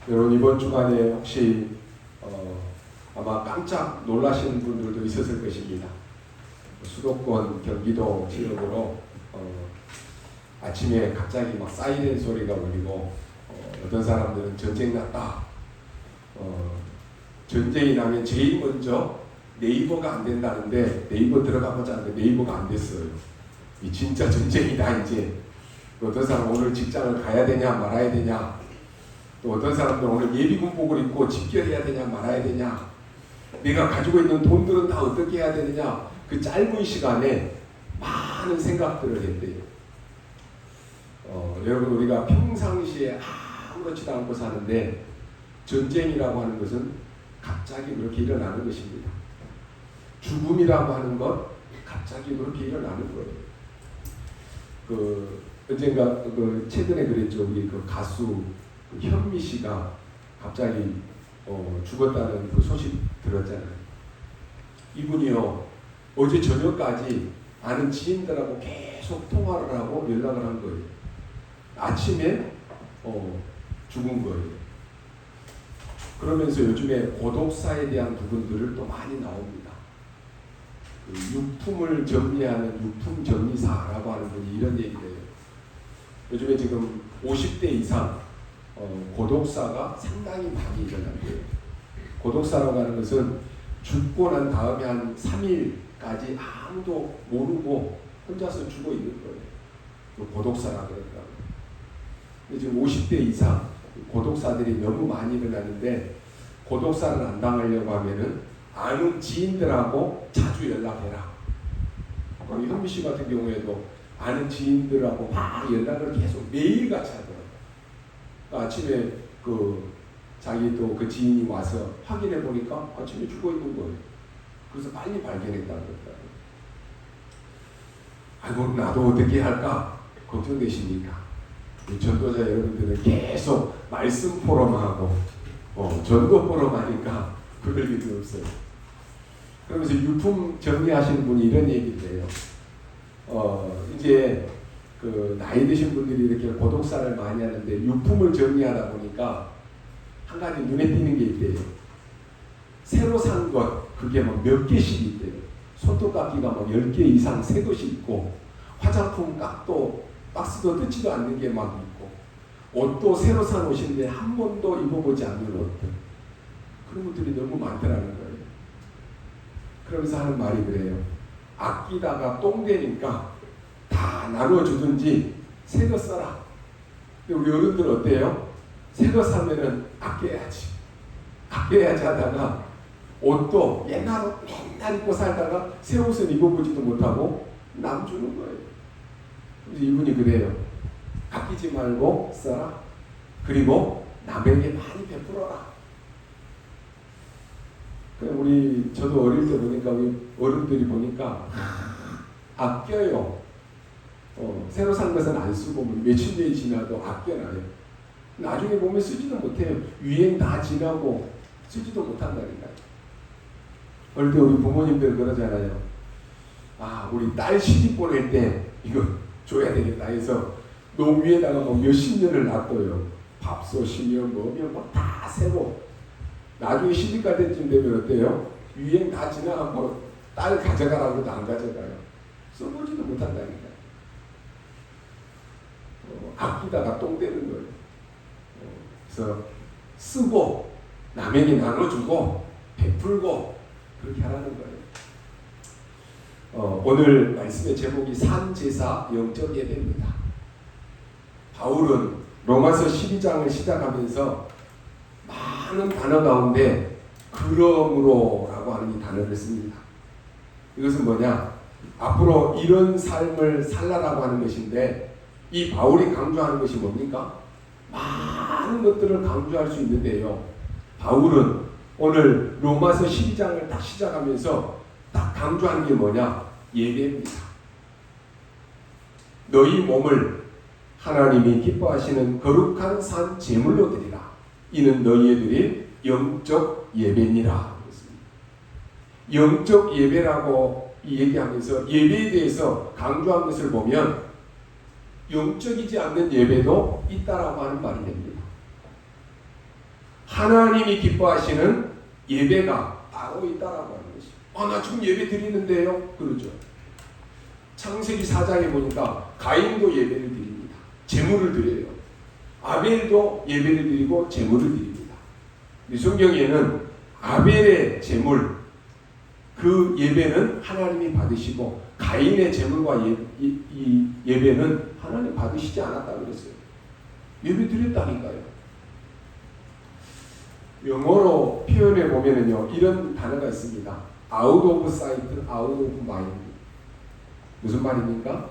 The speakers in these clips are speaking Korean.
여러분 이번 주간에 혹시 아마 깜짝 놀라시는 분들도 있었을 것입니다. 수도권 경기도 지역으로 아침에 갑자기 막 사이렌 소리가 울리고 어떤 사람들은 전쟁 났다. 전쟁이 나면 제일 먼저 네이버가 안 된다는데 네이버 들어가보자 하는데 네이버가 안 됐어요. 이 진짜 전쟁이다 이제. 어떤 사람 오늘 직장을 가야 되냐 말아야 되냐, 또 어떤 사람들 오늘 예비군복을 입고 집결해야 되냐 말아야 되냐, 내가 가지고 있는 돈들은 다 어떻게 해야 되느냐, 그 짧은 시간에 많은 생각들을 했대요. 여러분 우리가 평상시에 아무렇지도 않고 사는데 전쟁이라고 하는 것은 갑자기 그렇게 일어나는 것입니다. 죽음이라고 하는 것 갑자기 그렇게 일어나는 거예요. 언젠가 최근에 그랬죠. 우리 가수 현미 씨가 갑자기 죽었다는 그 소식 들었잖아요. 이분이요 어제 저녁까지 아는 지인들하고 계속 통화를 하고 연락을 한 거예요. 아침에 죽은 거예요. 그러면서 요즘에 고독사에 대한 부분들을 또 많이 나옵니다. 유품을 정리하는 유품 정리사라고 하는 분이 이런 얘기를 해요. 요즘에 지금 50대 이상 고독사가 상당히 많이 일어난대요. 고독사라고 하는 것은 죽고 난 다음에 한 3일까지 아무도 모르고 혼자서 죽어 있는 거예요. 고독사라고 그러더라고요. 근데 지금 50대 이상 고독사들이 너무 많이 일어나는데, 고독사를 안 당하려고 하면은 아는 지인들하고 자주 연락해라. 현미 씨 같은 경우에도 아는 지인들하고 막 연락을 계속 매일같이 하더라고요. 아침에 자기 또 그 지인이 와서 확인해 보니까 아침에 죽어 있는 거예요. 그래서 빨리 발견했다고 그러더라고요. 아이고 나도 어떻게 할까 걱정되십니까? 전도자 여러분들은 계속 말씀 포럼하고 전도 포럼 하니까 그럴 일이 없어요. 그러면서 유품 정리하시는 분이 이런 얘기를 해요. 이제 나이 드신 분들이 이렇게 고독사를 많이 하는데 유품을 정리하다 보니까 한 가지 눈에 띄는 게 있대요. 새로 산 것 그게 막 몇 개씩 있대요. 손톱깎이가 막 10개 이상 새 것이 있고, 화장품 깍도 박스도 뜯지도 않는 게 막 있고, 옷도 새로 산 옷인데 한 번도 입어보지 않는 옷들, 그런 것들이 너무 많더라는 거예요. 그러면서 하는 말이 그래요. 아끼다가 똥 되니까 다 나눠주든지 새 거 써라. 근데 우리 어른들 어때요? 새 거 사면은 아껴야지 하다가 옷도 옛날 옷 맨날 입고 살다가 새 옷은 입어보지도 못하고 남 주는 거예요. 그래서 이분이 그래요. 아끼지 말고 써라. 그리고 남에게 많이 베풀어라. 저도 어릴 때 보니까 우리 어른들이 보니까 아껴요. 새로 산 것은 안 쓰고 며칠 뒤에 지나도 아껴놔요. 나중에 보면 쓰지도 못해요. 유행 다 지나고 쓰지도 못한다니까요. 어릴 때 우리 부모님들 그러잖아요. 우리 딸 시집 보낼 때 이거 줘야 되겠다 해서 농 위에다가 몇십 년을 놔둬요. 밥솥이면 뭐면 다 새고, 나중에 시집 갈 때쯤 되면 어때요? 유행 다 지나가고 딸 가져가라고도 안 가져가요. 써보지도 못한다니까요. 아끼다가 똥 되는 거예요. 그래서 쓰고 남에게 나눠주고 베풀고 그렇게 하라는 거예요. 오늘 말씀의 제목이 산제사 영적 예배입니다. 바울은 로마서 12장을 시작하면서 많은 단어 가운데 그러므로라고 하는 이 단어를 씁니다. 이것은 뭐냐? 앞으로 이런 삶을 살라라고 하는 것인데, 이 바울이 강조하는 것이 뭡니까? 많은 것들을 강조할 수 있는데요. 바울은 오늘 로마서 12장을 딱 시작하면서 딱 강조하는 게 뭐냐? 예배입니다. 너희 몸을 하나님이 기뻐하시는 거룩한 산 제물로 드리라. 이는 너희에 드릴 영적 예배니라. 영적 예배라고 얘기하면서 예배에 대해서 강조한 것을 보면 영적이지 않는 예배도 있다라고 하는 말이 됩니다. 하나님이 기뻐하시는 예배가 따로 있다라고 하는 것이죠. 나 지금 예배 드리는데요. 그러죠. 창세기 4장에 보니까 가인도 예배를 드립니다. 제물을 드려요. 아벨도 예배를 드리고 제물을 드립니다. 이 성경에는 아벨의 제물, 그 예배는 하나님이 받으시고 가인의 제물과 예배는 하나님 받으시지 않았다고 그랬어요. 예배 드렸다니까요. 영어로 표현해 보면은요, 이런 단어가 있습니다. out of sight, out of mind. 무슨 말입니까?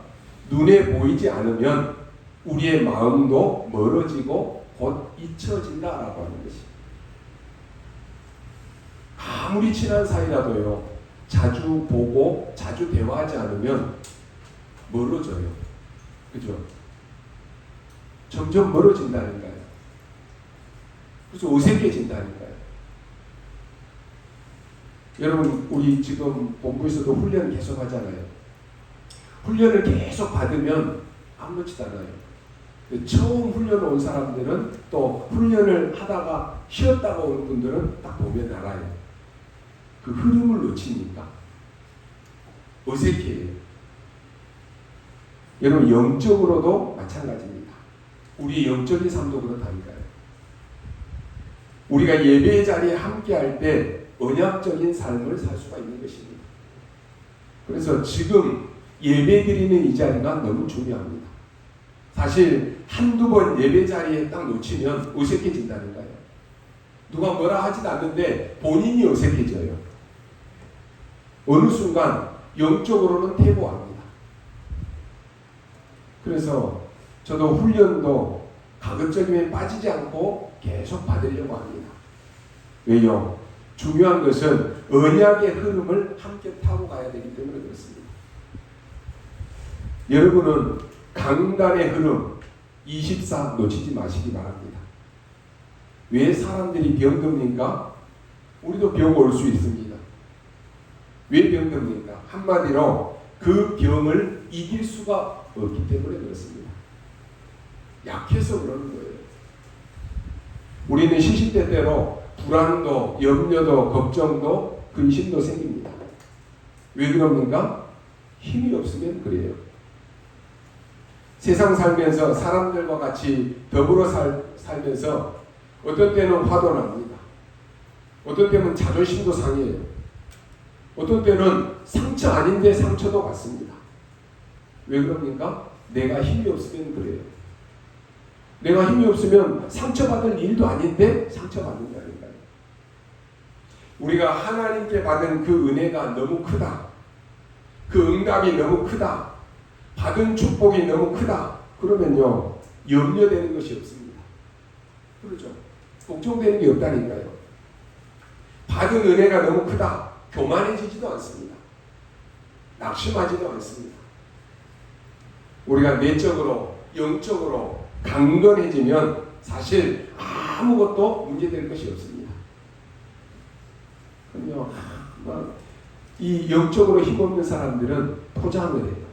눈에 보이지 않으면 우리의 마음도 멀어지고 곧 잊혀진다라고 하는 것이. 아무리 친한 사이라도요, 자주 보고 자주 대화하지 않으면 멀어져요. 그죠? 점점 멀어진다니까요. 그래서 어색해진다니까요. 여러분, 우리 지금 본부에서도 훈련 계속 하잖아요. 훈련을 계속 받으면 아무렇지도 않아요. 처음 훈련 온 사람들은 또 훈련을 하다가 쉬었다가 온 분들은 딱 보면 알아요. 그 흐름을 놓치니까 어색해요. 여러분, 영적으로도 마찬가지입니다. 우리 영적인 삶도 그렇다니까요. 우리가 예배의 자리에 함께 할 때 언약적인 삶을 살 수가 있는 것입니다. 그래서 지금 예배 드리는 이 자리가 너무 중요합니다. 사실 한두 번 예배 자리에 딱 놓치면 어색해진다니까요. 누가 뭐라 하지도 않는데 본인이 어색해져요. 어느 순간 영적으로는 퇴보합니다. 그래서 저도 훈련도 가급적이면 빠지지 않고 계속 받으려고 합니다. 왜요? 중요한 것은 언약의 흐름을 함께 타고 가야 되기 때문에 그렇습니다. 여러분은 강단의 흐름 24 놓치지 마시기 바랍니다. 왜 사람들이 병듭니까? 우리도 병 올 수 있습니다. 왜 병듭니까? 한마디로 그 병을 이길 수가 없기 때문에 그렇습니다. 약해서 그러는 거예요. 우리는 시시때때로 불안도, 염려도, 걱정도, 근심도 생깁니다. 왜 그럽니까? 힘이 없으면 그래요. 세상 살면서 사람들과 같이 더불어 살면서 어떤 때는 화도 납니다. 어떤 때는 자존심도 상해요. 어떤 때는 상처 아닌데 상처도 받습니다. 왜 그럽니까? 내가 힘이 없으면 그래요. 내가 힘이 없으면 상처받을 일도 아닌데 상처받는다니까요. 우리가 하나님께 받은 그 은혜가 너무 크다. 그 응답이 너무 크다. 받은 축복이 너무 크다. 그러면요, 염려되는 것이 없습니다. 그렇죠? 걱정되는 게 없다니까요. 받은 은혜가 너무 크다. 교만해지지도 않습니다. 낙심하지도 않습니다. 우리가 내적으로, 영적으로 강건해지면 사실 아무것도 문제될 것이 없습니다. 그럼요, 이 영적으로 힘없는 사람들은 포장을 해요.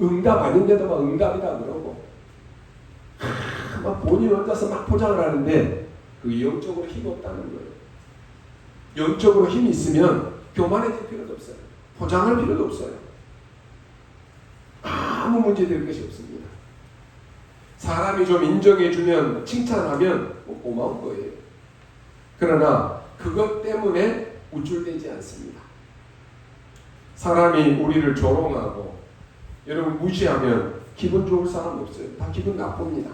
응답 아닌데도 막 응답이다 그러고, 막 본인 혼자서 막 포장을 하는데, 그 영적으로 힘이 없다는 거예요. 영적으로 힘이 있으면 교만해질 필요도 없어요. 포장할 필요도 없어요. 아무 문제 될 것이 없습니다. 사람이 좀 인정해주면, 칭찬하면 고마운 거예요. 그러나 그것 때문에 우쭐대지 않습니다. 사람이 우리를 조롱하고 여러분 무시하면 기분 좋을 사람 없어요. 다 기분 나쁩니다.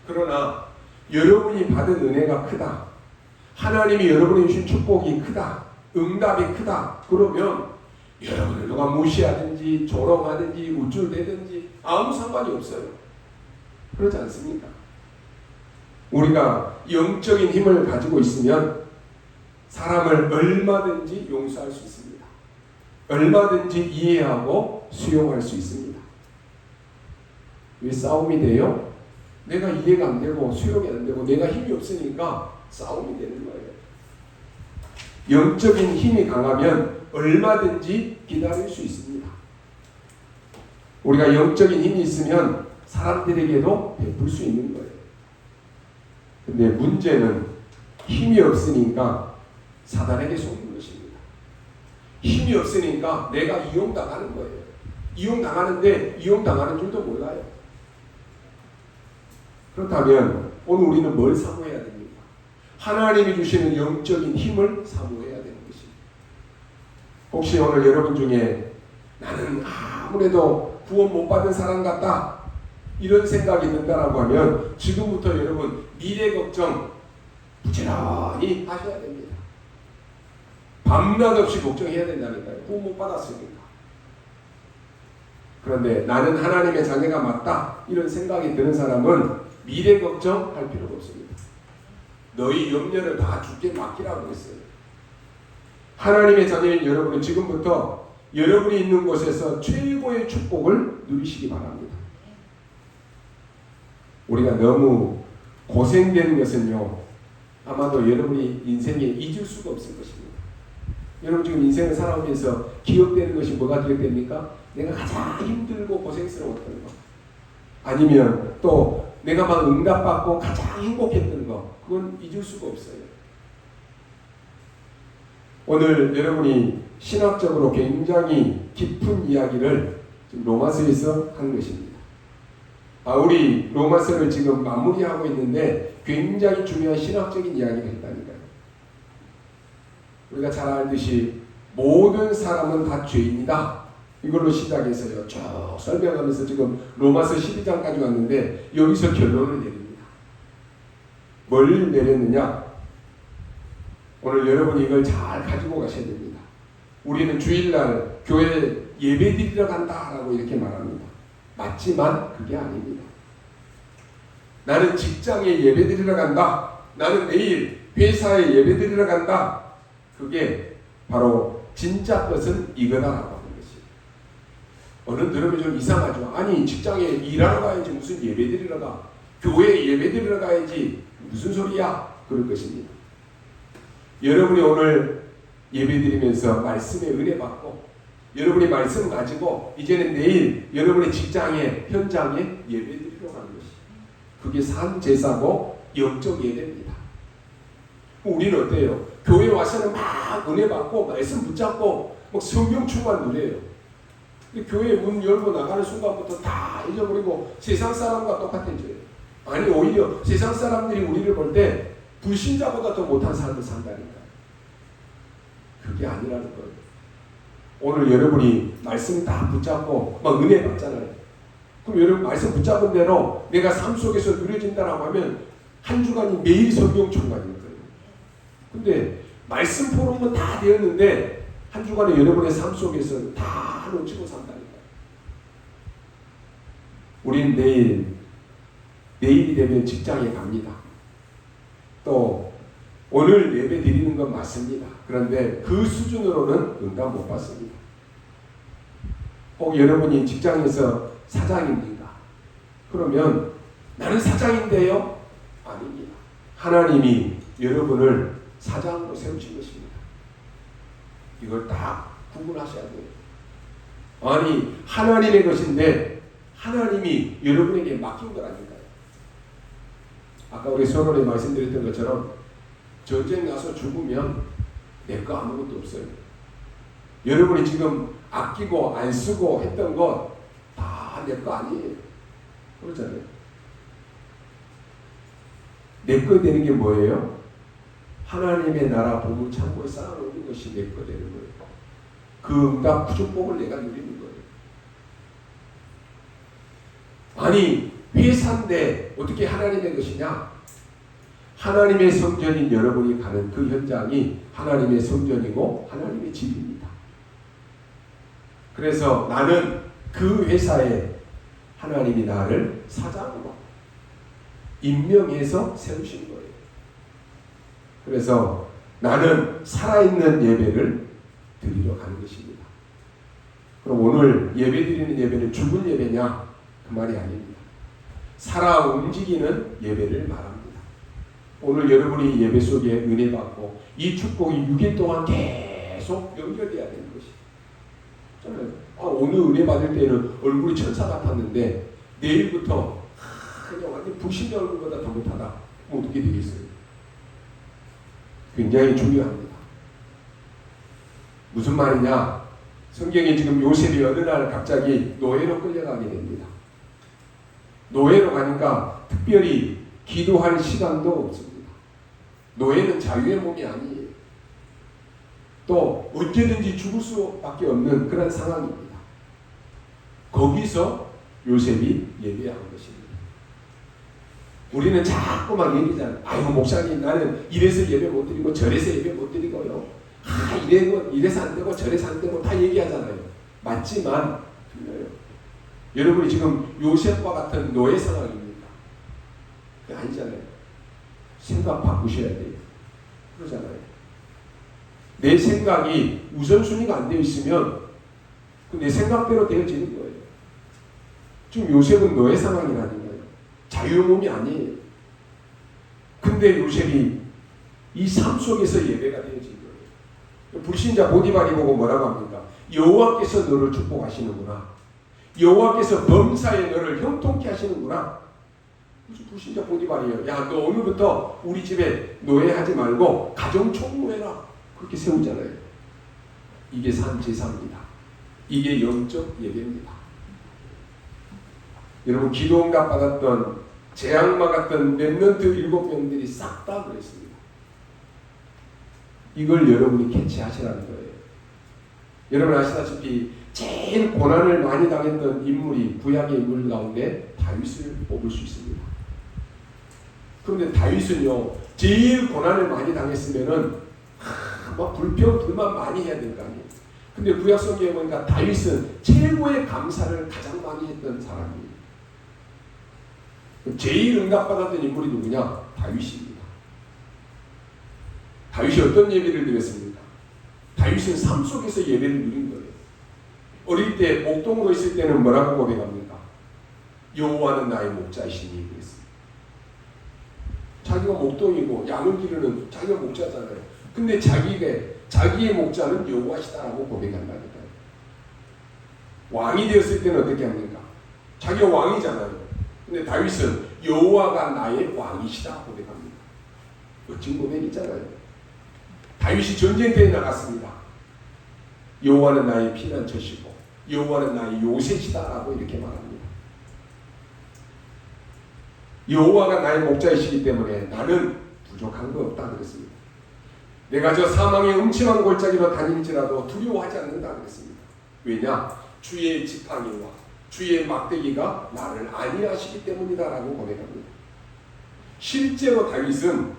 그러나 여러분이 받은 은혜가 크다. 하나님이 여러분이 주신 축복이 크다. 응답이 크다. 그러면 여러분을 누가 무시하든지 조롱하든지 우쭐대든지 아무 상관이 없어요. 그렇지 않습니까? 우리가 영적인 힘을 가지고 있으면 사람을 얼마든지 용서할 수 있습니다. 얼마든지 이해하고 수용할 수 있습니다. 왜 싸움이 돼요? 내가 이해가 안 되고 수용이 안 되고 내가 힘이 없으니까 싸움이 되는 거예요. 영적인 힘이 강하면 얼마든지 기다릴 수 있습니다. 우리가 영적인 힘이 있으면 사람들에게도 베풀 수 있는 거예요. 근데 문제는 힘이 없으니까 사단에게 속는 것입니다. 힘이 없으니까 내가 이용당하는 거예요. 이용당하는데 이용당하는 줄도 몰라요. 그렇다면 오늘 우리는 뭘 사모해야 됩니까? 하나님이 주시는 영적인 힘을 사모해야 되는 것입니다. 혹시 오늘 여러분 중에 나는 아무래도 구원 못 받은 사람 같다 이런 생각이 든다라고 하면 지금부터 여러분 미래 걱정 부지런히 하셔야 됩니다. 밤낮 없이 걱정해야 된다니까요. 구원 못 받았으니까. 그런데 나는 하나님의 자녀가 맞다 이런 생각이 드는 사람은 미래 걱정할 필요가 없습니다. 너희 염려를 다 주께 맡기라고 했어요. 하나님의 자녀인 여러분은 지금부터 여러분이 있는 곳에서 최고의 축복을 누리시기 바랍니다. 우리가 너무 고생되는 것은요, 아마도 여러분이 인생에 잊을 수가 없을 것입니다. 여러분 지금 인생을 살아오면서 기억되는 것이 뭐가 기억됩니까? 내가 가장 힘들고 고생스러웠던 거. 아니면 또 내가 막 응답받고 가장 행복했던 거. 그건 잊을 수가 없어요. 오늘 여러분이 신학적으로 굉장히 깊은 이야기를 지금 로마서에서 하는 것입니다. 우리 로마서를 지금 마무리하고 있는데 굉장히 중요한 신학적인 이야기를 했다니까요. 우리가 잘 알듯이 모든 사람은 다 죄인이다. 이걸로 시작해서요. 쭉 설명하면서 지금 로마서 12장까지 왔는데 여기서 결론을 내립니다. 뭘 내렸느냐? 오늘 여러분이 이걸 잘 가지고 가셔야 됩니다. 우리는 주일날 교회 예배드리러 간다라고 이렇게 말합니다. 맞지만 그게 아닙니다. 나는 직장에 예배드리러 간다. 나는 내일 회사에 예배드리러 간다. 그게 바로 진짜 것은 이거다라고 하는 것이에요. 어른 들으면 좀 이상하죠. 아니 직장에 일하러 가야지 무슨 예배드리러 가. 교회에 예배드리러 가야지 무슨 소리야. 그럴 것입니다. 여러분이 오늘 예배드리면서 말씀의 은혜 받고 여러분이 말씀 가지고 이제는 내일 여러분의 직장에 현장에 예배드리러 가는 것이 그게 산 제사고 영적 예배입니다. 우리는 어때요? 교회 와서는 막 은혜 받고 말씀 붙잡고 막 성경 충만 누려요. 근데 교회 문 열고 나가는 순간부터 다 잊어버리고 세상 사람과 똑같아져요. 아니 오히려 세상 사람들이 우리를 볼 때 불신자보다 더 못한 삶을 산다니까. 그게 아니라는 거예요. 오늘 여러분이 말씀 다 붙잡고 막 은혜 받잖아요. 그럼 여러분 말씀 붙잡은 대로 내가 삶 속에서 누려진다라고 하면 한 주간이 매일 성경 충만인 거예요. 근데 말씀 포럼은 다 되었는데 한 주간에 여러분의 삶 속에서 다 놓치고 산다니까요. 우리는 내일이 되면 직장에 갑니다. 또 오늘 예배 드리는 건 맞습니다. 그런데 그 수준으로는 응답 못 받습니다. 혹 여러분이 직장에서 사장입니까? 그러면 나는 사장인데요? 아닙니다. 하나님이 여러분을 사장으로 세우신 것입니다. 이걸 딱 구분하셔야 돼요. 아니 하나님의 것인데 하나님이 여러분에게 맡긴 거라니까요. 아까 우리 서론에 말씀드렸던 것처럼 전쟁 나서 죽으면 내 거 아무것도 없어요. 여러분이 지금 아끼고 안 쓰고 했던 것 다 내 거 아니에요. 그렇잖아요. 내 거 되는 게 뭐예요? 하나님의 나라 보물 창고에 쌓아놓는 것이 내 거 되는 거예요. 그 응답 그 축복을 내가 누리는 거예요. 아니 회사인데 어떻게 하나님의 것이냐? 하나님의 성전인 여러분이 가는 그 현장이 하나님의 성전이고 하나님의 집입니다. 그래서 나는 그 회사에 하나님이 나를 사장으로 임명해서 세우신 거예요. 그래서 나는 살아있는 예배를 드리러 가는 것입니다. 그럼 오늘 예배 드리는 예배는 죽은 예배냐? 그 말이 아닙니다. 살아 움직이는 예배를 말합니다. 오늘 여러분이 예배 속에 은혜 받고 이 축복이 6일 동안 계속 연결돼야 되는 것이죠. 오늘 은혜 받을 때는 얼굴이 천사 같았는데 내일부터 그냥 완전 불신의 얼굴보다 더 못하다. 어떻게 되겠어요? 굉장히 중요합니다. 무슨 말이냐? 성경에 지금 요셉이 어느 날 갑자기 노예로 끌려가게 됩니다. 노예로 가니까 특별히 기도할 시간도 없습니다. 노예는 자유의 몸이 아니에요. 또 언제든지 죽을 수밖에 없는 그런 상황입니다. 거기서 요셉이 예배한 것입니다. 우리는 자꾸만 얘기잖아요. 아이고 목사님 나는 이래서 예배 못 드리고 저래서 예배 못 드리고요. 이래서 안 되고 저래서 안 되고 다 얘기하잖아요. 맞지만 틀려요. 여러분이 지금 요셉과 같은 노예 상황입니까? 그게 아니잖아요. 생각 바꾸셔야 돼요. 그러잖아요. 내 생각이 우선순위가 안 되어 있으면 내 생각대로 되어지는 거예요. 지금 요셉은 노예 상황이라는 거예요. 자유의 몸이 아니에요. 근데 요셉이 이 삶 속에서 예배가 되어진 거예요. 불신자 보디발이 보고 뭐라고 합니까? 여호와께서 너를 축복하시는구나. 여호와께서 범사에 너를 형통케 하시는구나. 불신자 보디발이에요. 야, 너 오늘부터 우리 집에 노예하지 말고 가정 총무해라. 그렇게 세우잖아요. 이게 산제사입니다. 이게 영적 예배입니다. 여러분 기도 응답 받았던 재앙 막았던 렘넌트 7명들이 싹 다 그랬습니다. 이걸 여러분이 캐치하시라는 거예요. 여러분 아시다시피 제일 고난을 많이 당했던 인물이 구약의 인물 가운데 다윗을 뽑을 수 있습니다. 그런데 다윗은요 제일 고난을 많이 당했으면은 막 불평 불만 많이 해야 될 거 아니에요. 근데 구약 성경에 보니까 다윗은 최고의 감사를 가장 많이 했던 사람이에요. 제일 응답받았던 인물이 누구냐? 다윗입니다. 다윗이 어떤 예배를 드렸습니까? 다윗은 삶 속에서 예배를 누린 거예요. 어릴 때 목동으로 있을 때는 뭐라고 고백합니까? 여호와는 나의 목자이시니 그랬습니다. 자기가 목동이고 양을 기르는 자기가 목자잖아요. 근데 자기의 목자는 여호와시다라고 고백한다니까요. 왕이 되었을 때는 어떻게 합니까? 자기가 왕이잖아요. 근데 다윗은 여호와가 나의 왕이시다 고백합니다. 멋진 고백이잖아요. 다윗이 전쟁터에 나갔습니다. 여호와는 나의 피난처시고 여호와는 나의 요새시다라고 이렇게 말합니다. 여호와가 나의 목자이시기 때문에 나는 부족한 거 없다 그랬습니다. 내가 저 사망의 음침한 골짜기로 다닐지라도 두려워하지 않는다 그랬습니다. 왜냐? 주의 지팡이와 주의 막대기가 나를 안위하시기 때문이다라고 고백합니다. 실제로 다윗은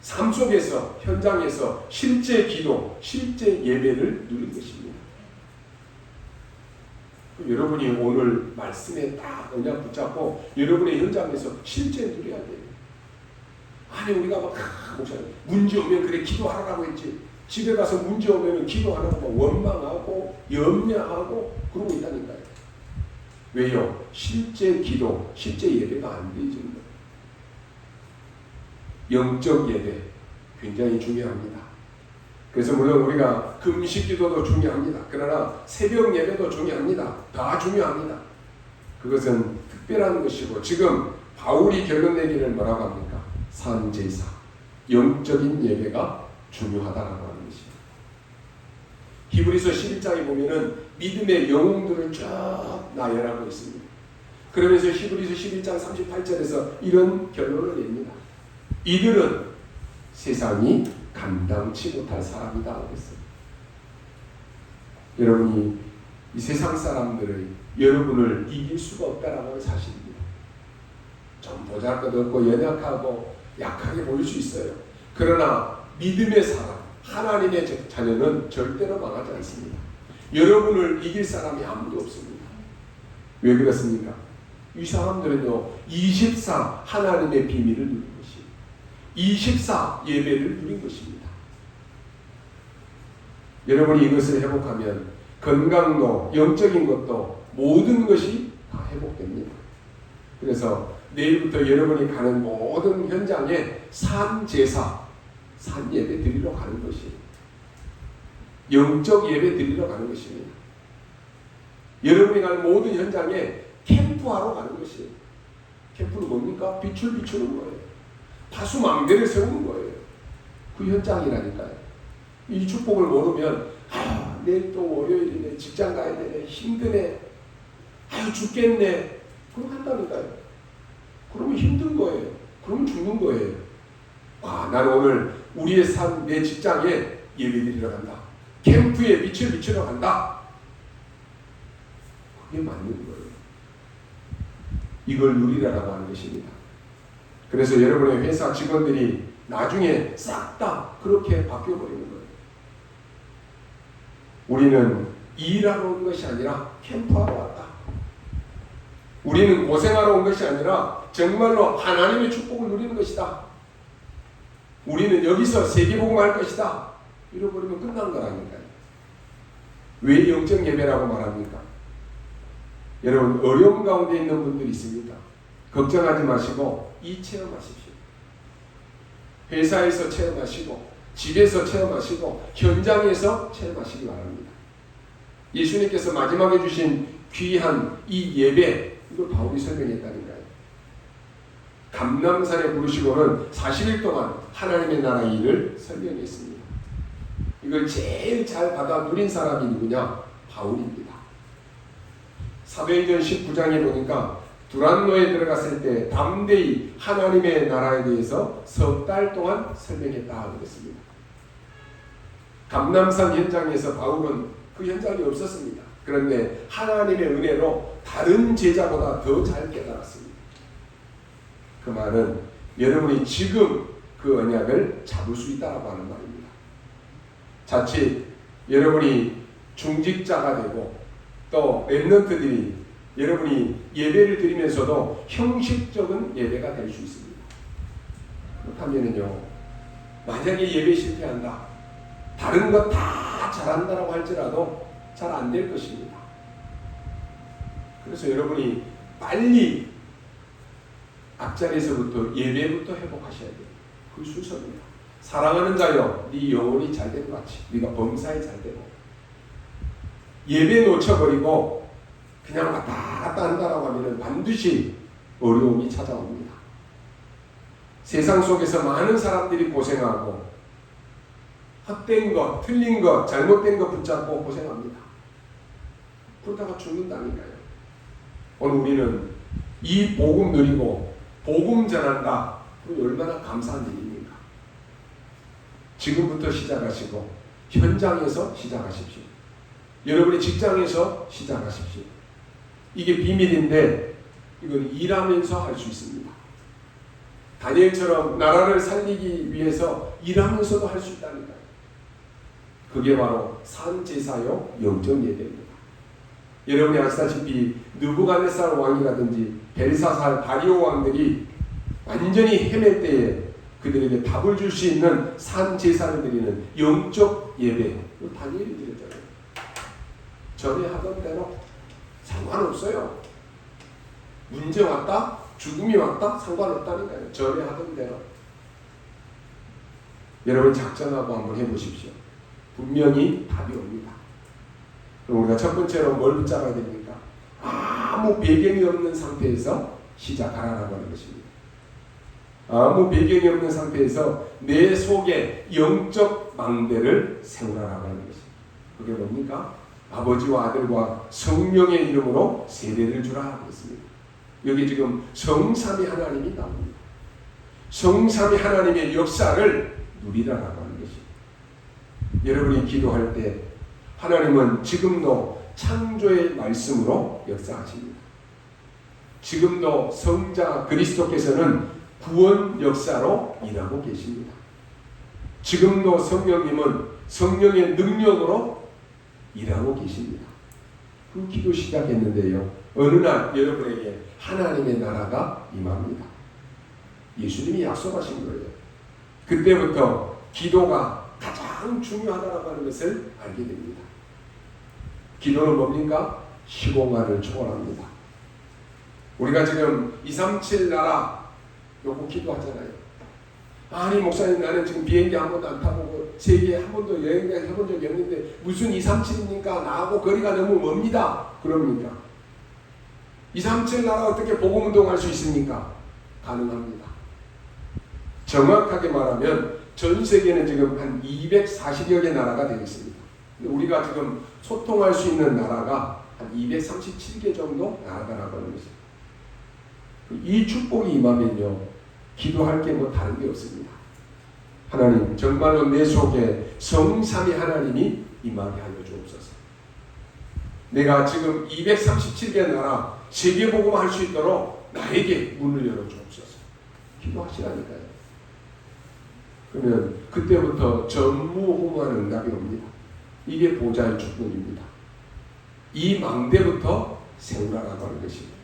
삶 속에서 현장에서 실제 기도, 실제 예배를 누린 것입니다. 여러분이 오늘 말씀에 딱 그냥 붙잡고 여러분의 현장에서 실제 누려야 돼요. 아니 우리가 막 목사님 문제 오면 그래 기도하라고 했지. 집에 가서 문제 오면 기도 안 하고 원망하고 염려하고 그러고 있다니까요. 왜요? 실제 기도, 실제 예배가 안 되어지는 거예요. 영적 예배 굉장히 중요합니다. 그래서 물론 우리가 금식 기도도 중요합니다. 그러나 새벽 예배도 중요합니다. 다 중요합니다. 그것은 특별한 것이고 지금 바울이 결론 내기를 뭐라고 합니까? 산제사, 영적인 예배가 중요하다라고 하는 것입니다. 히브리서 11장에 보면은 믿음의 영웅들을 쫙 나열하고 있습니다. 그러면서 히브리서 11장 38절에서 이런 결론을 냅니다. 이들은 세상이 감당치 못할 사람이다 그랬어요. 여러분이 이 세상 사람들의 여러분을 이길 수가 없다라는 걸 사실입니다. 좀 보잘것없고 연약하고 약하게 보일 수 있어요. 그러나 믿음의 사람, 하나님의 자녀는 절대로 망하지 않습니다. 여러분을 이길 사람이 아무도 없습니다. 왜 그렇습니까? 이 사람들은요 24 하나님의 비밀을 누린 것이 24 예배를 누린 것입니다. 여러분이 이것을 회복하면 건강도 영적인 것도 모든 것이 다 회복됩니다. 그래서 내일부터 여러분이 가는 모든 현장에 산제사, 산예배 드리러 가는 것이에요. 영적 예배 드리러 가는 것입니다. 여러분이 가는 모든 현장에 캠프하러 가는 것이에요. 캠프는 뭡니까? 빛을 비추는 거예요. 파수망대를 세우는 거예요. 그 현장이라니까요. 이 축복을 모르면 내일 또 월요일이네, 직장 가야 되네, 힘드네, 죽겠네, 그럼 한다니까요. 그러면 힘든 거예요. 그러면 죽는 거예요. 나는 오늘 우리의 삶, 내 직장에 예배드리러 간다. 캠프에 빛을 비추러 간다. 그게 맞는 거예요. 이걸 누리라고 하는 것입니다. 그래서 여러분의 회사 직원들이 나중에 싹 다 그렇게 바뀌어버리는 거예요. 우리는 일하러 온 것이 아니라 캠프하러 왔다. 우리는 고생하러 온 것이 아니라 정말로 하나님의 축복을 누리는 것이다. 우리는 여기서 세계복음 할 것이다. 이러버리면 끝난 거라니까요. 왜 영적 예배라고 말합니까? 여러분, 어려운 가운데 있는 분들이 있습니까? 걱정하지 마시고 이 체험하십시오. 회사에서 체험하시고, 집에서 체험하시고, 현장에서 체험하시기 바랍니다. 예수님께서 마지막에 주신 귀한 이 예배, 이걸 바울이 설명했다니까요. 감람산에 부르시고는 40일 동안 하나님의 나라 일을 설명했습니다. 이걸 제일 잘 받아 누린 사람이 누구냐? 바울입니다. 사도행전 19장에 보니까 두란노에 들어갔을 때 담대히 하나님의 나라에 대해서 석 달 동안 설명했다 그랬습니다. 감람산 현장에서 바울은 그 현장이 없었습니다. 그런데 하나님의 은혜로 다른 제자보다 더 잘 깨달았습니다. 그 말은 여러분이 지금 그 언약을 잡을 수 있다라고 하는 말입니다. 자칫 여러분이 중직자가 되고 또 렘넌트들이 여러분이 예배를 드리면서도 형식적인 예배가 될 수 있습니다. 그렇다면요, 만약에 예배 실패한다, 다른 것 다 잘한다라고 할지라도 잘 안 될 것입니다. 그래서 여러분이 빨리 앞자리에서부터 예배부터 회복하셔야 돼요. 그 순서입니다. 사랑하는 자여, 네 영혼이 잘된 것 같이 네가 범사에 잘되고, 예배 놓쳐버리고 그냥 왔다 갔다 한다라고 하면 반드시 어려움이 찾아옵니다. 세상 속에서 많은 사람들이 고생하고 헛된 것, 틀린 것, 잘못된 것 붙잡고 고생합니다. 그러다가 죽는다니까요. 오늘 우리는 이 복음 누리고 복음 전한다. 그럼 얼마나 감사한 일입니까? 지금부터 시작하시고 현장에서 시작하십시오. 여러분의 직장에서 시작하십시오. 이게 비밀인데 이건 일하면서 할 수 있습니다. 다니엘처럼 나라를 살리기 위해서 일하면서도 할 수 있다니까요. 그게 바로 산제사요 영적 예배입니다. 여러분이 아시다시피 느부갓네살 왕이라든지 벨사살, 다리오 왕들이 완전히 헤맬 때에 그들에게 답을 줄 수 있는 산제사를 드리는 영적 예배, 다니엘이 드렸잖아요. 전에 하던 대로 상관없어요. 문제 왔다, 죽음이 왔다, 상관없다니까요. 전에 하던 대로. 여러분 작정하고 한번 해보십시오. 분명히 답이 옵니다. 그럼 우리가 첫 번째로 뭘 붙잡아야 됩니까? 아무 배경이 없는 상태에서 시작하라고 하는 것입니다. 아무 배경이 없는 상태에서 내 속에 영적 망대를 세우라고 하는 것입니다. 그게 뭡니까? 아버지와 아들과 성령의 이름으로 세례를 주라 하고 있습니다. 여기 지금 성삼위 하나님이 나옵니다. 성삼위 하나님의 역사를 누리라고 하는 것입니다. 여러분이 기도할 때 하나님은 지금도 창조의 말씀으로 역사하십니다. 지금도 성자 그리스도께서는 구원 역사로 일하고 계십니다. 지금도 성령님은 성령의 능력으로 일하고 계십니다. 그 기도 시작했는데요, 어느 날 여러분에게 하나님의 나라가 임합니다. 예수님이 약속하신 거예요. 그때부터 기도가 가장 중요하다고 하는 것을 알게 됩니다. 기도는 뭡니까? 시공간을 초월합니다. 우리가 지금 237 나라 요거 기도하잖아요. 아니 목사님, 나는 지금 비행기 한 번도 안 타보고 세계에 한 번도 여행 해본 적이 없는데 무슨 237입니까? 나하고 거리가 너무 멉니다. 그럽니까? 237 나라 어떻게 복음운동할 수 있습니까? 가능합니다. 정확하게 말하면 전 세계는 지금 한 240여 개 나라가 되어 있습니다. 우리가 지금 소통할 수 있는 나라가 한 237개 정도 나라다라고 하는 것입니다. 이 축복이 임하면요, 기도할 게 뭐 다른 게 없습니다. 하나님, 정말로 내 속에 성삼위 하나님이 임하게 하여 주옵소서. 내가 지금 237개 나라 세계복음 할 수 있도록 나에게 문을 열어 주옵소서. 기도하시라니까요. 그러면 그때부터 전무후무한 응답이 옵니다. 이게 보좌의 축복입니다. 이 망대부터 세우라라고 하는 것입니다.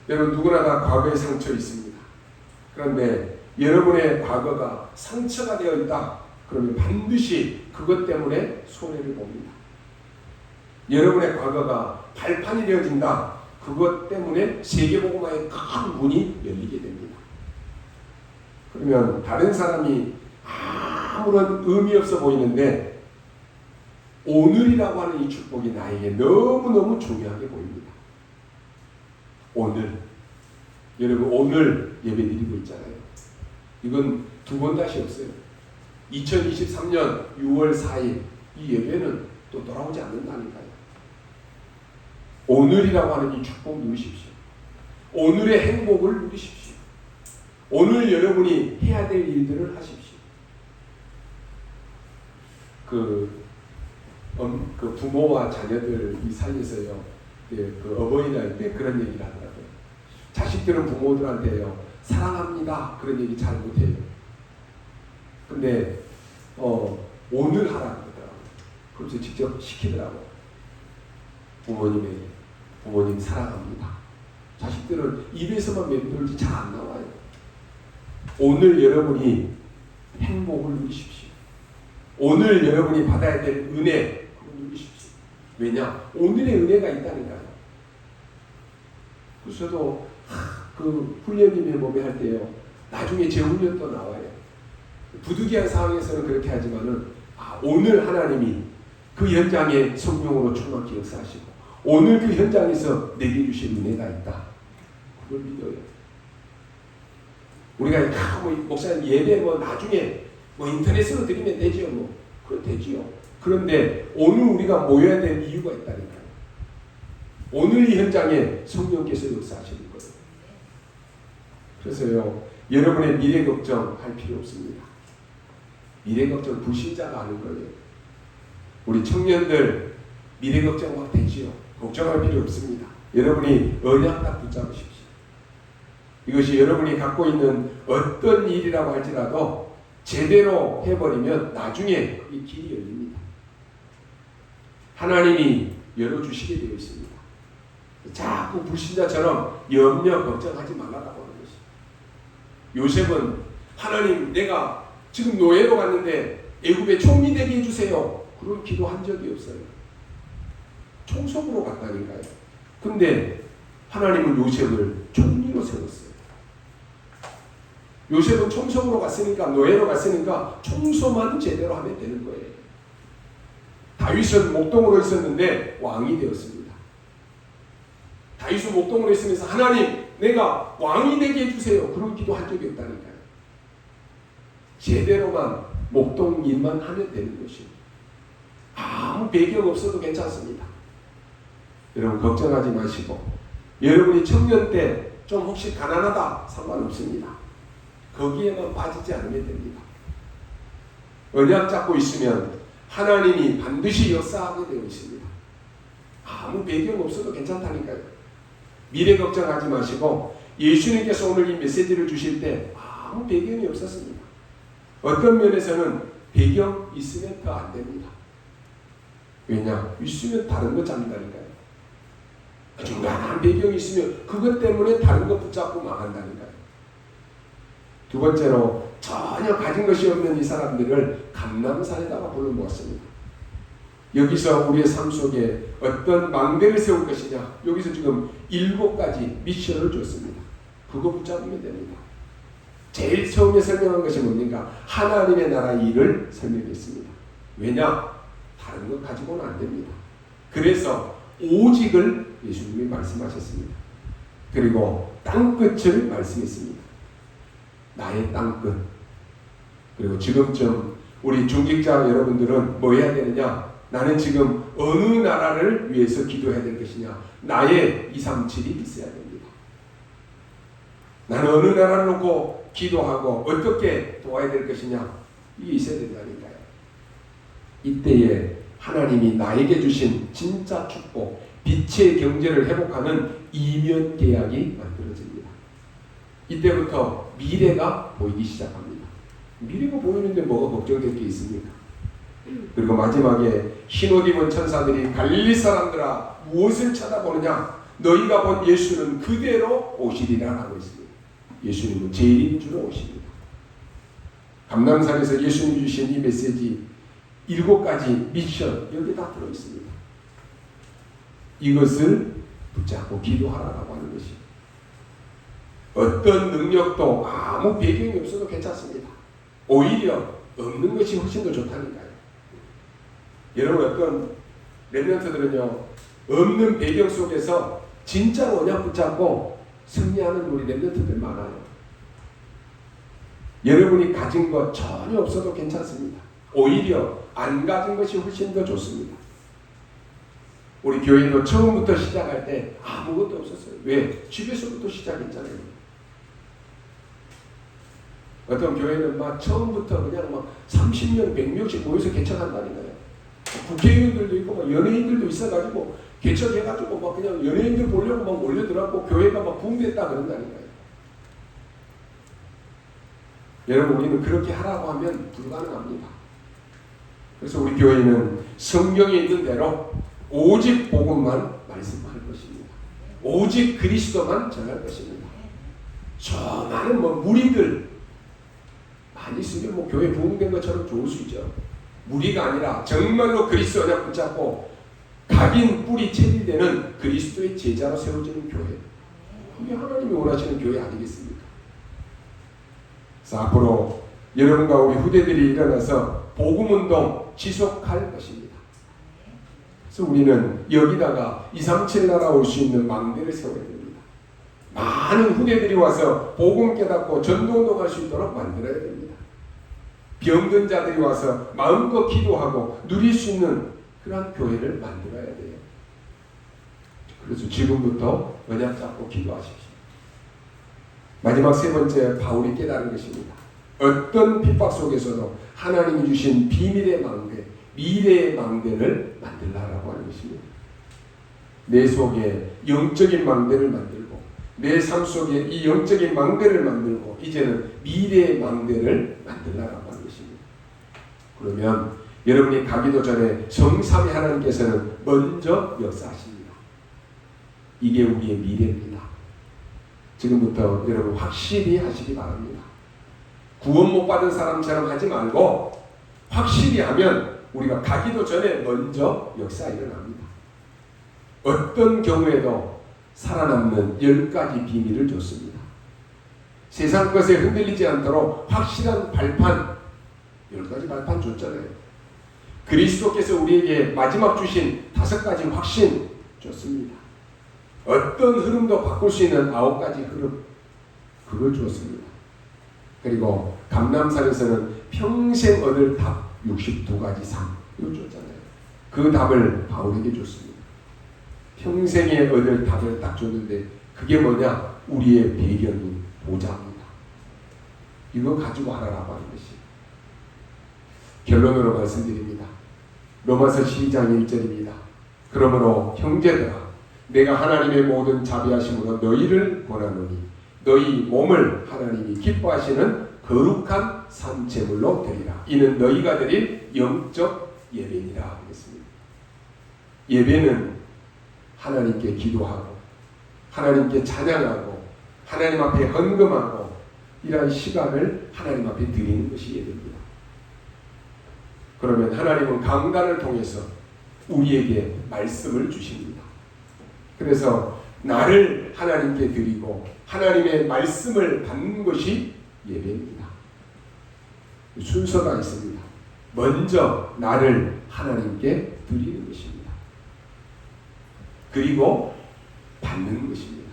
여러분, 누구나 다 과거에 상처 있습니다. 그런데 여러분의 과거가 상처가 되어 있다. 그러면 반드시 그것 때문에 손해를 봅니다. 여러분의 과거가 발판이 되어진다. 그것 때문에 세계복음화의 큰 문이 열리게 됩니다. 그러면 다른 사람이 아무런 의미 없어 보이는데 오늘이라고 하는 이 축복이 나에게 너무너무 중요하게 보입니다. 오늘, 여러분 오늘 예배 드리고 있잖아요. 이건 두 번 다시 없어요. 2023년 6월 4일 이 예배는 또 돌아오지 않는다니까요. 오늘이라고 하는 이 축복 누리십시오. 오늘의 행복을 누리십시오. 오늘 여러분이 해야 될 일들을 하십시오. 그 부모와 자녀들 이 사이에서요, 그 어버이날 때 그런 얘기를 하더라고요. 자식들은 부모들한테요, 사랑합니다. 그런 얘기 잘 못해요. 근데 오늘 하라고 그러더라고요. 그래서 직접 시키더라고요. 부모님 사랑합니다. 자식들은 입에서만 맴돌지 잘 안 나와요. 오늘 여러분이 행복을 누리십시오. 오늘 여러분이 받아야 될 은혜, 그걸 누리십시오. 왜냐? 오늘의 은혜가 있다니까요. 그래서 저도 그 훈련님의 몸에 할 때요, 나중에 재훈련도 나와요. 부득이한 상황에서는 그렇게 하지만은 오늘 하나님이 그 현장에 성령으로 충만히 역사하시고 오늘 그 현장에서 내게 주신 은혜가 있다. 그걸 믿어요. 우리가 목사님 예배 나중에 인터넷으로 드리면 되지요. 그건 되지요. 그런데 오늘 우리가 모여야 될 이유가 있다니까요. 오늘 이 현장에 성령께서 역사하시는 거예요. 그래서요, 여러분의 미래 걱정할 필요 없습니다. 미래 걱정 불신자가 하는 거예요. 우리 청년들 미래 걱정 막 되지요. 걱정할 필요 없습니다. 여러분이 언약 딱 붙잡으십시오. 이것이 여러분이 갖고 있는 어떤 일이라고 할지라도 제대로 해버리면 나중에 이 길이 열립니다. 하나님이 열어주시게 되어 있습니다. 자꾸 불신자처럼 염려 걱정하지 말라고 하는 것이. 요셉은 하나님, 내가 지금 노예로 갔는데 애굽의 총리 되게 해주세요. 그런 기도한 적이 없어요. 총독으로 갔다니까요. 근데 하나님은 요셉을 총리로 세웠어요. 요셉은 총독으로 갔으니까, 노예로 갔으니까 총소만 제대로 하면 되는 거예요. 다윗은 목동으로 있었는데 왕이 되었습니다. 다윗은 목동으로 있으면서 하나님, 내가 왕이 되게 해주세요. 그런 기도한 적이 없다니까요. 제대로만 목동 일만 하면 되는 것이에요. 아무 배경 없어도 괜찮습니다. 여러분 걱정하지 마시고, 여러분이 청년 때 좀 혹시 가난하다 상관없습니다. 거기에만 빠지지 않으면 됩니다. 언약 잡고 있으면 하나님이 반드시 역사하게 되어 있습니다. 아무 배경 없어도 괜찮다니까요. 미래 걱정하지 마시고, 예수님께서 오늘 이 메시지를 주실 때 아무 배경이 없었습니다. 어떤 면에서는 배경 있으면 더 안 됩니다. 왜냐? 있으면 다른 거 잡는다니까요. 중간한 배경이 있으면 그것 때문에 다른 거 붙잡고 망한다니까요. 두 번째로, 전혀 가진 것이 없는 이 사람들을 감람산에다가 불러모았습니다. 여기서 우리의 삶 속에 어떤 망대를 세울 것이냐, 여기서 지금 7가지 미션을 줬습니다. 그거 붙잡으면 됩니다. 제일 처음에 설명한 것이 뭡니까? 하나님의 나라 일을 설명했습니다. 왜냐? 다른 것 가지고는 안 됩니다. 그래서 오직을 예수님이 말씀하셨습니다. 그리고 땅끝을 말씀했습니다. 나의 땅끝. 그리고 지금쯤 우리 중직자 여러분들은 뭐 해야 되느냐? 나는 지금 어느 나라를 위해서 기도해야 될 것이냐? 나의 237이 있어야 됩니다. 나는 어느 나라를 놓고 기도하고 어떻게 도와야 될 것이냐? 이게 있어야 된다니까요. 이때에 하나님이 나에게 주신 진짜 축복, 빛의 경제를 회복하는 이면 계약이 만들어집니다. 이때부터 미래가 보이기 시작합니다. 미래가 보이는데 뭐가 걱정될 게 있습니까? 그리고 마지막에 흰옷 입은 천사들이 갈릴리 사람들아 무엇을 쳐다보느냐? 너희가 본 예수는 그대로 오시리라 하고 있습니다. 예수님은 재림 주러 오십니다. 감람산에서 예수님이 주신 이 메시지 7가지 미션 여기 다 들어있습니다. 이것을 붙잡고 기도하라고 하는 것이 어떤 능력도 아무 배경이 없어도 괜찮습니다. 오히려 없는 것이 훨씬 더 좋다니까요. 여러분 어떤 렘넌트들은요 없는 배경 속에서 진짜 언약 붙잡고 승리하는 우리 렘넌트들 많아요. 여러분이 가진 것 전혀 없어도 괜찮습니다. 오히려 안 가진 것이 훨씬 더 좋습니다. 우리 교회도 처음부터 시작할 때 아무것도 없었어요. 왜? 집에서부터 시작했잖아요. 어떤 교회는 막 처음부터 그냥 막 30명, 100명씩 모여서 개척한다니까요. 국회의원들도 있고 막 연예인들도 있어가지고 개척해가지고 막 그냥 연예인들 보려고 막 몰려들어갖고 교회가 막 붕괴했다 그런다니까요. 여러분 우리는 그렇게 하라고 하면 불가능합니다. 그래서 우리 교회는 성경에 있는 대로 오직 복음만 말씀할 것입니다. 오직 그리스도만 전할 것입니다. 저 많은 무리들 많이 있으면 교회 부흥된 것처럼 좋을 수 있죠. 무리가 아니라 정말로 그리스도 언약 붙잡고 각인 뿌리 체질되는 그리스도의 제자로 세워지는 교회. 이게 하나님이 원하시는 교회 아니겠습니까? 그래서 앞으로 여러분과 우리 후대들이 일어나서 복음운동 지속할 것입니다. 그래서 우리는 여기다가 237 나라 올 수 있는 망대를 세워야 됩니다. 많은 후대들이 와서 복음 깨닫고 전도운동할 수 있도록 만들어야 됩니다. 병든 자들이 와서 마음껏 기도하고 누릴 수 있는 그런 교회를 만들어야 돼요. 그래서 지금부터 언약 잡고 기도하십시오. 마지막 세 번째 바울이 깨달은 것입니다. 어떤 핍박 속에서도 하나님이 주신 비밀의 망대, 미래의 망대를 만들라라고 하는 것입니다. 내 속에 영적인 망대를 만들고 내 삶 속에 이 영적인 망대를 만들고 이제는 미래의 망대를 만들라라고 하는 것입니다. 그러면 여러분이 가기도 전에 성삼위 하나님께서는 먼저 역사하십니다. 이게 우리의 미래입니다. 지금부터 여러분 확실히 하시기 바랍니다. 구원 못 받은 사람처럼 하지 말고 확실히 하면 우리가 가기도 전에 먼저 역사 일어납니다. 어떤 경우에도 살아남는 10가지 비밀을 줬습니다. 세상 것에 흔들리지 않도록 확실한 발판 10가지 발판 줬잖아요. 그리스도께서 우리에게 마지막 주신 5가지 확신 줬습니다. 어떤 흐름도 바꿀 수 있는 9가지 흐름 그걸 주었습니다. 그리고 감람산에서는 평생 얻을 답 62가지 삶 이걸 줬잖아요. 그 답을 바울에게 줬습니다. 평생에 얻을 답을 딱 줬는데 그게 뭐냐? 우리의 배경인 보좌입니다. 이거 가지고 하라라고 하는 것이 결론으로 말씀드립니다. 로마서 12장 1절입니다. 그러므로 형제들아 내가 하나님의 모든 자비하심으로 너희를 권하노니 너희 몸을 하나님이 기뻐하시는 거룩한 산제물로 드리라. 이는 너희가 드릴 영적 예배니라 하겠습니다. 예배는 하나님께 기도하고 하나님께 찬양하고 하나님 앞에 헌금하고 이러한 시간을 하나님 앞에 드리는 것이 예배입니다. 그러면 하나님은 강단을 통해서 우리에게 말씀을 주십니다. 그래서 나를 하나님께 드리고 하나님의 말씀을 받는 것이 예배입니다. 순서가 있습니다. 먼저 나를 하나님께 드리는 것입니다. 그리고 받는 것입니다.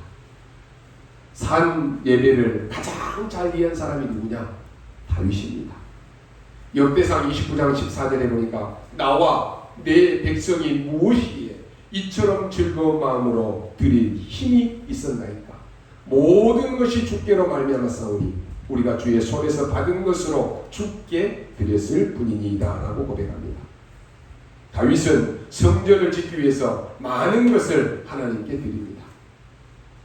산 예배를 가장 가장 잘 이해한 사람이 누구냐? 다윗입니다. 역대상 29장 14절에 보니까 나와 내 백성이 무엇이기에 이처럼 즐거운 마음으로 드릴 힘이 있었나이까. 모든 것이 주께로 말미암았사오니 우리가 주의 손에서 받은 것으로 주께 드렸을 뿐이니이다 라고 고백합니다. 다윗은 성전을 짓기 위해서 많은 것을 하나님께 드립니다.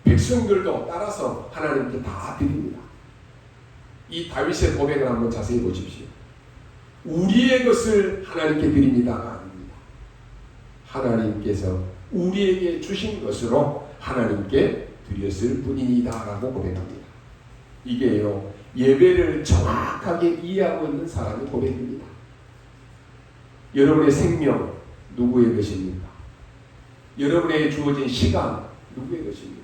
백성들도 따라서 하나님께 다 드립니다. 이 다윗의 고백을 한번 자세히 보십시오. 우리의 것을 하나님께 드립니다가 아닙니다. 하나님께서 우리에게 주신 것으로 하나님께 드렸을 뿐이다 라고 고백합니다. 이게요, 예배를 정확하게 이해하고 있는 사람의 고백입니다. 여러분의 생명 누구의 것입니까? 여러분에게 주어진 시간 누구의 것입니까?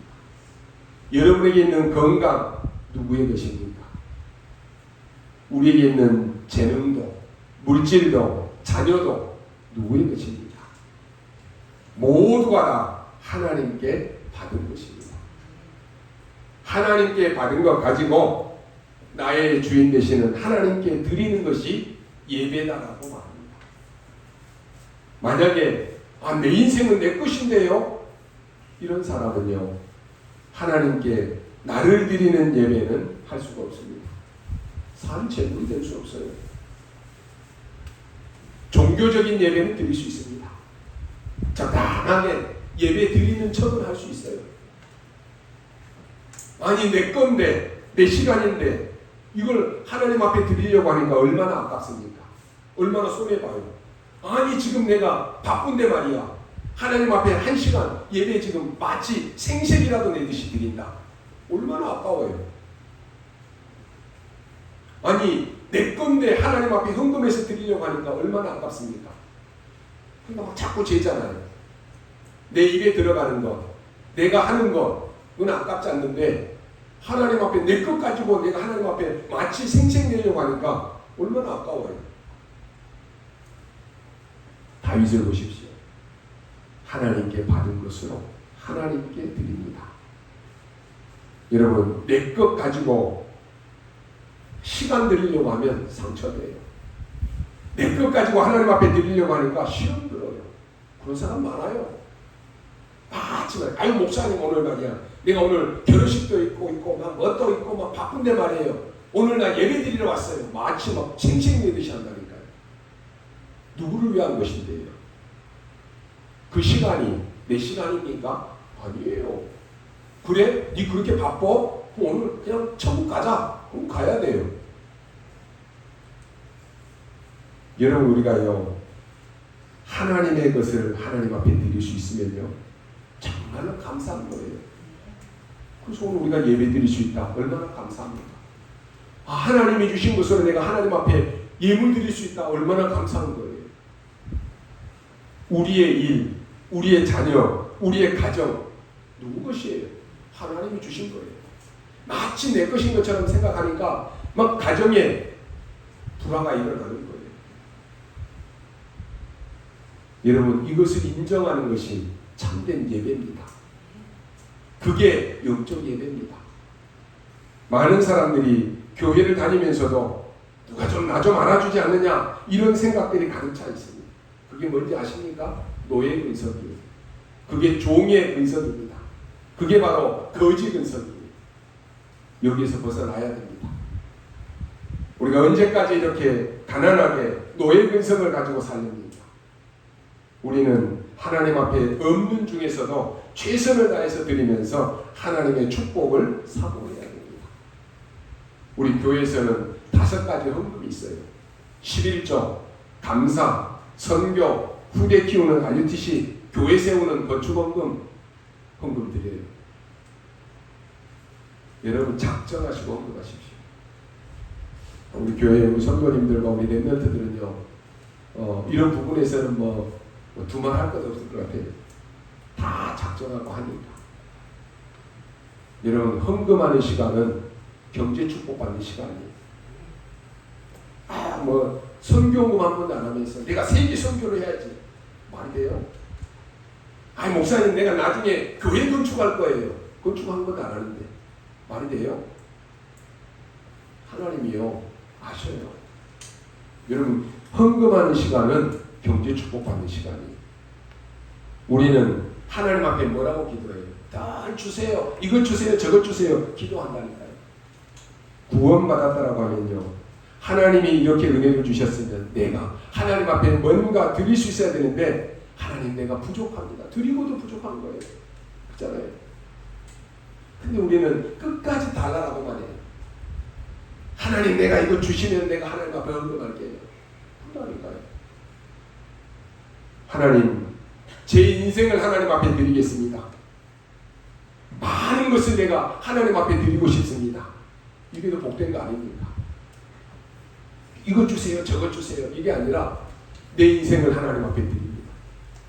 여러분에게 있는 건강 누구의 것입니까? 우리에게 있는 재능도 물질도 자녀도 누구의 것입니까? 모두가 다 하나님께 받은 것입니다. 하나님께 받은 것 가지고 나의 주인 되시는 하나님께 드리는 것이 예배다라고 말합니다. 만약에 내 인생은 내 것인데요, 이런 사람은요, 하나님께 나를 드리는 예배는 할 수가 없습니다. 산 제물이 될 수 없어요. 종교적인 예배는 드릴 수 있습니다. 적당하게 예배 드리는 척은 할 수 있어요. 아니 내 건데 내 시간인데 이걸 하나님 앞에 드리려고 하니까 얼마나 아깝습니까? 얼마나 손해봐요. 아니 지금 내가 바쁜데 말이야. 하나님 앞에 1시간 예배 지금 마치 생색이라도 내듯이 드린다. 얼마나 아까워요. 아니 내 건데 하나님 앞에 헌금해서 드리려고 하니까 얼마나 아깝습니까? 그러니까 막 자꾸 재잖아요. 내 입에 들어가는 것, 내가 하는 것, 그건 아깝지 않는데 하나님 앞에 내 것 가지고 내가 하나님 앞에 마치 생색 내려고 하니까 얼마나 아까워요. 다윗을 보십시오. 하나님께 받은 것으로 하나님께 드립니다. 여러분, 내 것 가지고 시간 드리려고 하면 상처돼요. 내 것 가지고 하나님 앞에 드리려고 하니까 시험 들어요. 그런 사람 많아요. 하지만 아유 목사님 오늘 말이야 내가 오늘 결혼식도 있고 막 뭣도 있고 막 바쁜데 말이에요. 오늘 나 예배 드리러 왔어요. 마치 막 챙챙내듯이 한다니까요. 누구를 위한 것인데요? 그 시간이 내 시간입니까? 아니에요. 그래? 니 그렇게 바빠? 오늘 그냥 천국 가자. 그럼 가야 돼요. 여러분 우리가요 하나님의 것을 하나님 앞에 드릴 수 있으면요 정말로 감사한 거예요. 그래서 오늘 우리가 예배 드릴 수 있다. 얼마나 감사합니까? 하나님이 주신 것으로 내가 하나님 앞에 예물 드릴 수 있다. 얼마나 감사한 거예요. 우리의 일, 우리의 자녀, 우리의 가정 누구 것이에요? 하나님이 주신 거예요. 마치 내 것인 것처럼 생각하니까 막 가정에 불화가 일어나는 거예요. 여러분 이것을 인정하는 것이 참된 예배입니다. 그게 영적 예배입니다. 많은 사람들이 교회를 다니면서도 누가 좀 나 좀 알아주지 않느냐 이런 생각들이 가득 차 있습니다. 그게 뭔지 아십니까? 노예 근성이에요. 그게 종의 근성입니다. 그게 바로 거지 근성이에요. 여기에서 벗어나야 됩니다. 우리가 언제까지 이렇게 가난하게 노예 근성을 가지고 살립니까? 우리는 하나님 앞에 없는 중에서도 최선을 다해서 드리면서 하나님의 축복을 사모해야 됩니다. 우리 교회에서는 5가지 헌금이 있어요. 11조, 감사, 선교, 후대 키우는 RUTC, 교회 세우는 건축헌금, 헌금 드려요. 여러분 작정하시고 헌금하십시오. 우리 교회 우리 선교님들과 우리 랩런트들은요 이런 부분에서는 두말할 것 없을 것 같아요. 다 작정하고 하니까. 여러분 헌금하는 시간은 경제 축복받는 시간이에요. 선교헌금 한 번도 안 하면서 내가 세계 선교를 해야지. 말이 돼요? 목사님 내가 나중에 교회 건축할 거예요. 건축 한 번도 안 하는데 말이 돼요? 하나님이요 아셔요. 여러분, 헌금하는 시간은 경제 축복받는 시간이에요. 우리는 하나님 앞에 뭐라고 기도해요? 다 주세요. 이것 주세요. 저것 주세요. 기도한다니까요. 구원받았다라고 하면요, 하나님이 이렇게 은혜를 주셨으면 내가 하나님 앞에 뭔가 드릴 수 있어야 되는데, 하나님 내가 부족합니다. 드리고도 부족한 거예요. 그렇잖아요. 근데 우리는 끝까지 달라라고만 해요. 하나님 내가 이거 주시면 내가 하나님 앞에 헌금할게요. 한다니까요. 하나님, 제 인생을 하나님 앞에 드리겠습니다. 많은 것을 내가 하나님 앞에 드리고 싶습니다. 이게 더 복된 거 아닙니까? 이것 주세요, 저것 주세요. 이게 아니라 내 인생을 하나님 앞에 드립니다.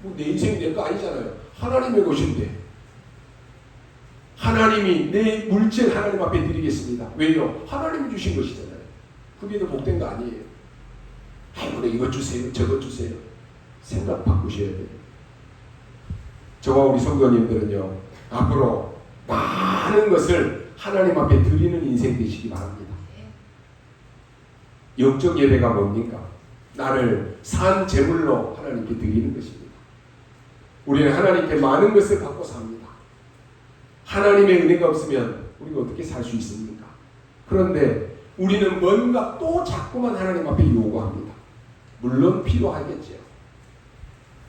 뭐 내 인생이 내 거 아니잖아요. 하나님의 것인데. 하나님이 내 물질 하나님 앞에 드리겠습니다. 왜요? 하나님이 주신 것이잖아요. 그게 더 복된 거 아니에요. 아이고, 이것 주세요, 저것 주세요. 생각 바꾸셔야 돼요. 저와 우리 성도님들은요, 앞으로 많은 것을 하나님 앞에 드리는 인생 되시기 바랍니다. 영적 예배가 뭡니까? 나를 산 제물로 하나님께 드리는 것입니다. 우리는 하나님께 많은 것을 받고 삽니다. 하나님의 은혜가 없으면 우리가 어떻게 살 수 있습니까? 그런데 우리는 뭔가 또 자꾸만 하나님 앞에 요구합니다. 물론 필요하겠죠.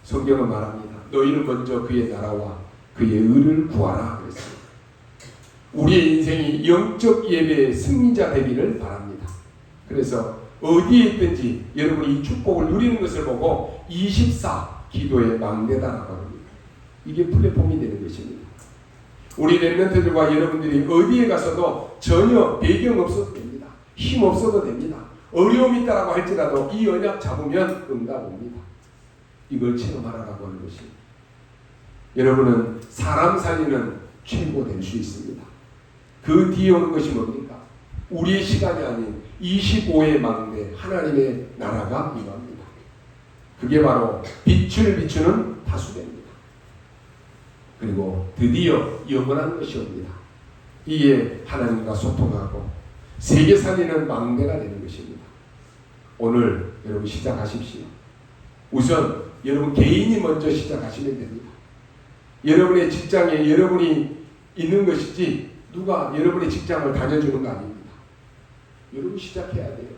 성경은 말합니다. 너희는 먼저 그의 나라와 그의 의를 구하라 그랬습니다. 우리의 인생이 영적 예배의 승리자 되기를 바랍니다. 그래서 어디에 있든지 여러분이 이 축복을 누리는 것을 보고 24 기도의 막내다라고 합니다. 이게 플랫폼이 되는 것입니다. 우리 랩런트들과 여러분들이 어디에 가서도 전혀 배경 없어도 됩니다. 힘 없어도 됩니다. 어려움이 있다라고 할지라도 이 언약 잡으면 응답 옵니다. 이걸 체험하라고 하는 것입니다. 여러분은 사람 살리는 최고 될 수 있습니다. 그 뒤에 오는 것이 뭡니까? 우리의 시간이 아닌 25의 막내 하나님의 나라가 임합니다. 그게 바로 빛을 비추는 다수됩니다. 그리고 드디어 영원한 것이 옵니다. 이에 하나님과 소통하고 세계 살리는 막내가 되는 것입니다. 오늘 여러분 시작하십시오. 우선 여러분 개인이 먼저 시작하시면 됩니다. 여러분의 직장에 여러분이 있는 것이지 누가 여러분의 직장을 다녀주는 거 아닙니다. 여러분 시작해야 돼요.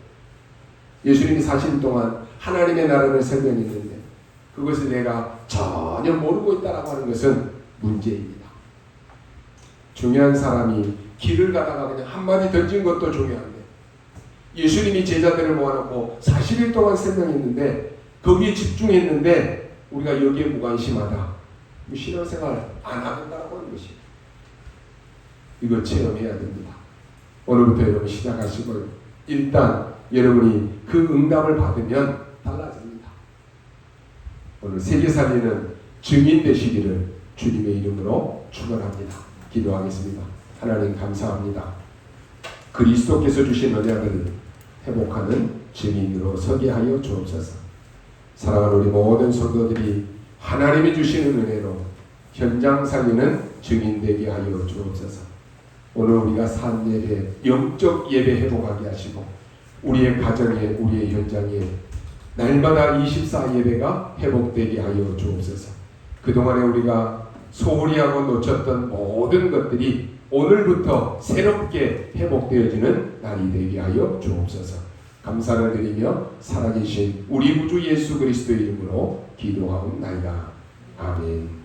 예수님이 40일 동안 하나님의 나라를 설명했는데 그것을 내가 전혀 모르고 있다라고 하는 것은 문제입니다. 중요한 사람이 길을 가다가 그냥 한마디 던진 것도 중요한데 예수님이 제자들을 모아놓고 40일 동안 설명했는데 거기에 집중했는데 우리가 여기에 무관심하다. 신앙생활 안 하겠다고 하는 것이 이걸 체험해야 됩니다. 오늘부터 여러분 시작하시고요. 일단 여러분이 그 응답을 받으면 달라집니다. 오늘 세계 살리는 증인 되시기를 주님의 이름으로 축원합니다. 기도하겠습니다. 하나님 감사합니다. 그리스도께서 주신 언약을 회복하는 증인으로 서게 하여 주옵소서. 사랑하는 우리 모든 성도들이 하나님이 주시는 은혜로 현장 살리는 증인 되게 하여 주옵소서. 오늘 우리가 산 예배, 영적 예배 회복하게 하시고 우리의 가정에, 우리의 현장에 날마다 24 예배가 회복되게 하여 주옵소서. 그동안에 우리가 소홀히 하고 놓쳤던 모든 것들이 오늘부터 새롭게 회복되어지는 날이 되게 하여 주옵소서. 감사를 드리며 살아계신 우리 구주 예수 그리스도의 이름으로 기도하옵나이다. 아멘.